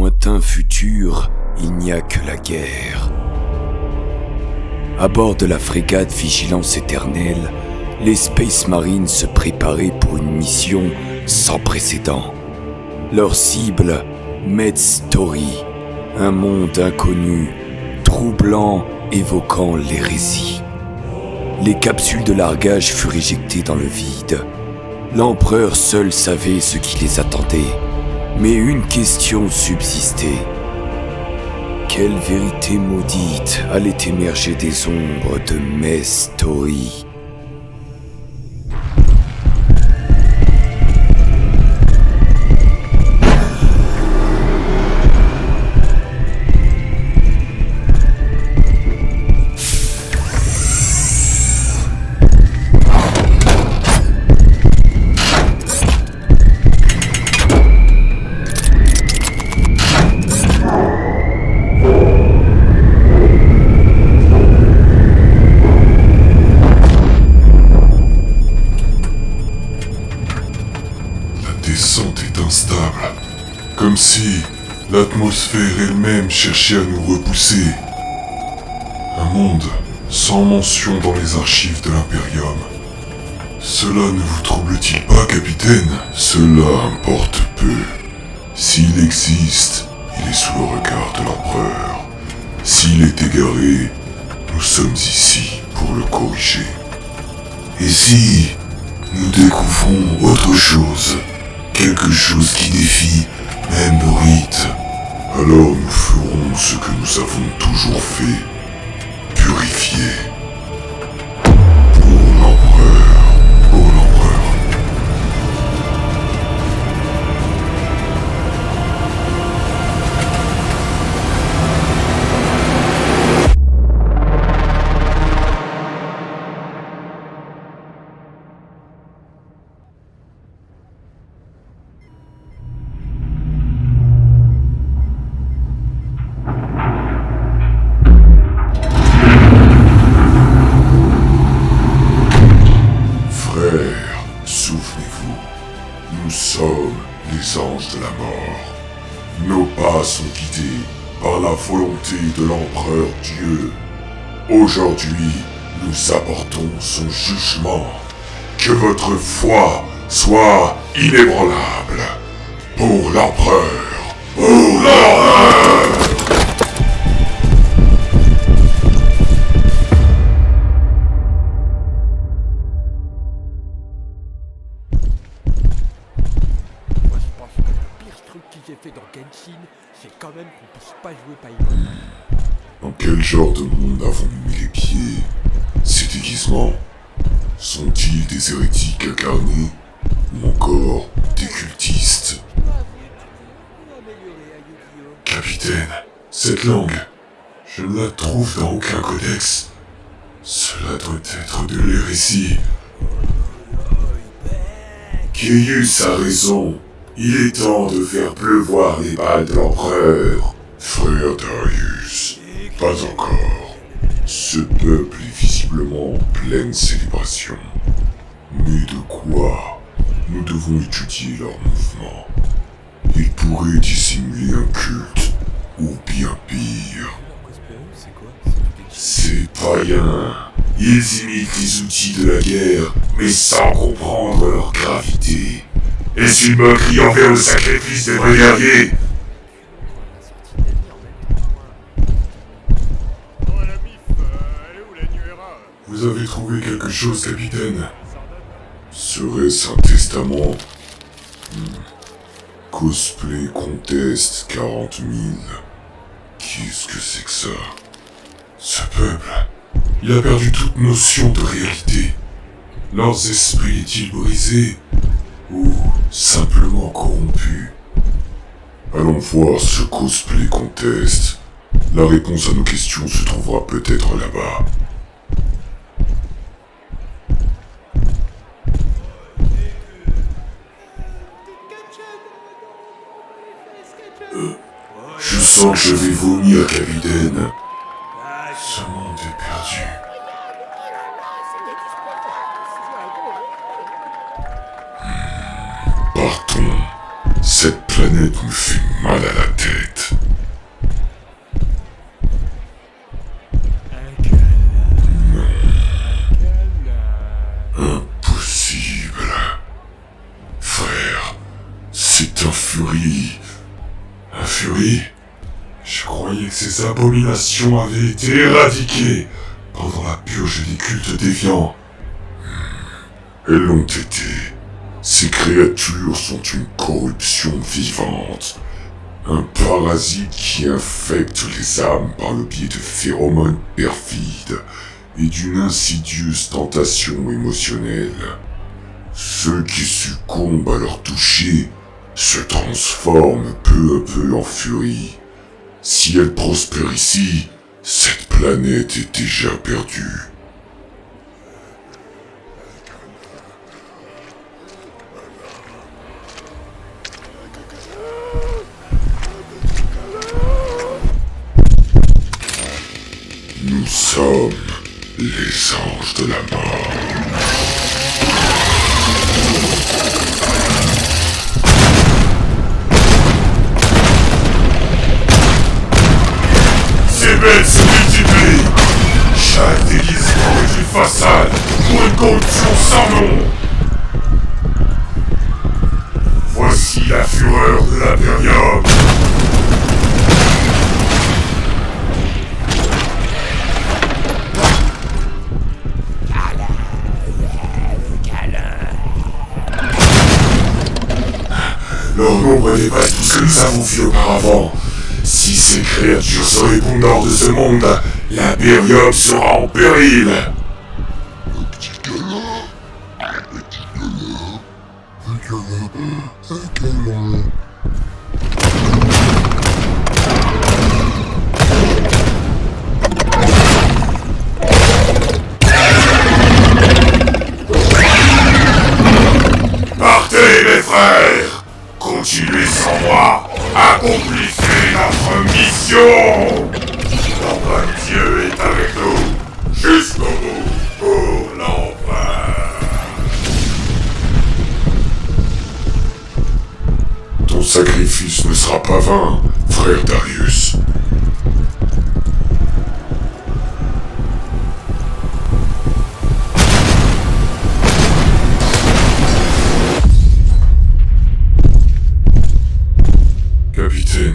lointain futur, il n'y a que la guerre. À bord de la frégate Vigilance Éternelle, les Space Marines se préparaient pour une mission sans précédent. Leur cible, Med-Story, un monde inconnu, troublant, évoquant l'hérésie. Les capsules de largage furent éjectées dans le vide. L'empereur seul savait ce qui les attendait, mais une question subsistait. Quelle vérité maudite allait émerger des ombres de Med-Story ? Comme si l'atmosphère elle-même cherchait à nous repousser. Un monde sans mention dans les archives de l'Imperium. Cela ne vous trouble-t-il pas, capitaine ? Cela importe peu. S'il existe, il est sous le regard de l'Empereur. S'il est égaré, nous sommes ici pour le corriger. Et si nous découvrons autre chose, quelque chose qui défie même nos rites, alors nous ferons ce que nous avons toujours fait, purifier. Pour l'Empereur, pour l'Empereur. Souvenez-vous, nous sommes les anges de la mort. Nos pas sont guidés par la volonté de l'Empereur Dieu. Aujourd'hui, nous apportons son jugement. Que votre foi soit inébranlable. Pour l'Empereur. Pour l'Empereur. J'ai fait dans Genshin, c'est quand même qu'on puisse pas jouer Paimon. Dans quel genre de monde avons-nous mis les pieds ? Ces déguisements sont-ils des hérétiques incarnés ou encore des cultistes ? Capitaine, cette langue, je ne la trouve dans aucun codex. Cela doit être de l'hérésie. Keius a raison. Il est temps de faire pleuvoir les balles de l'Empereur. Frère Darius, pas encore. Ce peuple est visiblement en pleine célébration. Mais de quoi ? Nous devons étudier leurs mouvements. Ils pourraient dissimuler un culte, ou bien pire. Ces païens, ils imitent les outils de la guerre, mais sans comprendre leur gravité. Est-ce une moquerie envers le sacrifice des vrais guerriers ? Vous avez trouvé quelque chose, capitaine ? Serait-ce un testament ? Cosplay Contest 40 000. Qu'est-ce que c'est que ça ? Ce peuple, il a perdu toute notion de réalité. Leurs esprits est-il brisé ? Ou simplement corrompus? Allons voir ce cosplay contest. La réponse à nos questions se trouvera peut-être là-bas. Je sens que je vais vomir, capitaine. Ce monde est perdu. Partons. Cette planète me fait mal à la tête. Fury. La Fury? Je croyais que ces abominations avaient été éradiquées pendant la purge des cultes déviants. Elles l'ont été. Ces créatures sont une corruption vivante. Un parasite qui infecte les âmes par le biais de phéromones perfides et d'une insidieuse tentation émotionnelle. Ceux qui succombent à leur toucher se transforment peu à peu en furie. Si elle prospère ici, cette planète est déjà perdue. Nous sommes les anges de la mort. Ces bêtes se multiplient. Chaque déguisement est une façade pour une corruption sans nom. Voici la fureur de l'Imperium. Leur nombre dépasse tout ce que nous avons vu auparavant. Si ces créatures se répandent hors de ce monde, l'Imperium sera en péril. Partez mes frères, continuez sans moi, accomplissez notre mission. L'empereur Dieu est avec nous, jusqu'au bout, pour l'empereur. Ton sacrifice ne sera pas vain, frère Darius. Capitaine,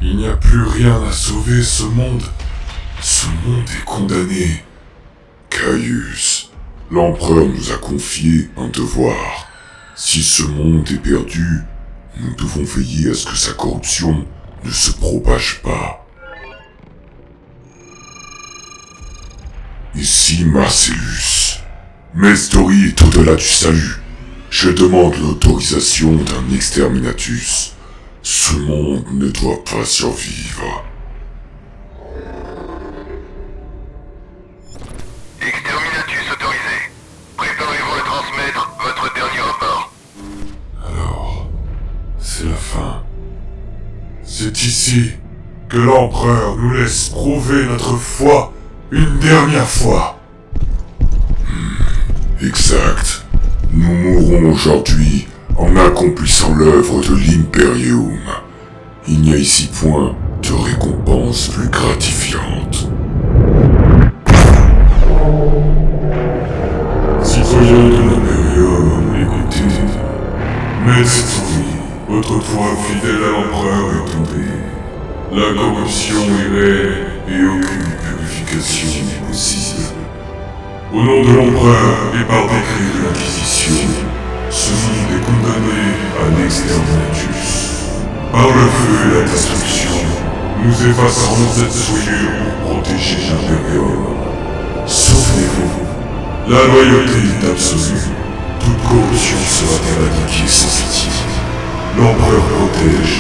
il n'y a plus rien à sauver, ce monde est condamné. Caius, l'empereur nous a confié un devoir. Si ce monde est perdu, nous devons veiller à ce que sa corruption ne se propage pas. Ici Marcellus. Mestori est au-delà du salut. Je demande l'autorisation d'un exterminatus. Ce monde ne doit pas survivre. Exterminatus autorisé. Préparez-vous à transmettre votre dernier rapport. Alors, c'est la fin. C'est ici que l'empereur nous laisse prouver notre foi une dernière fois. Exact. Nous mourrons aujourd'hui en accomplissant l'œuvre de l'Imperium. Il n'y a ici point de récompense plus gratifiante. Citoyens de l'Imperium, écoutez. Mestori, votre foi fidèle à l'empereur est tombée. La corruption est réelle et aucune purification n'est possible. Au nom de l'empereur et par décret de l'Inquisition, ce monde est condamné à l'exterminatus. Par le feu et la destruction, nous effacerons cette souillure pour protéger l'Imperium. Souvenez-vous, la loyauté est absolue. Toute corruption sera éradiquée sans pitié. L'empereur protège,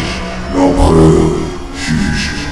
l'empereur juge.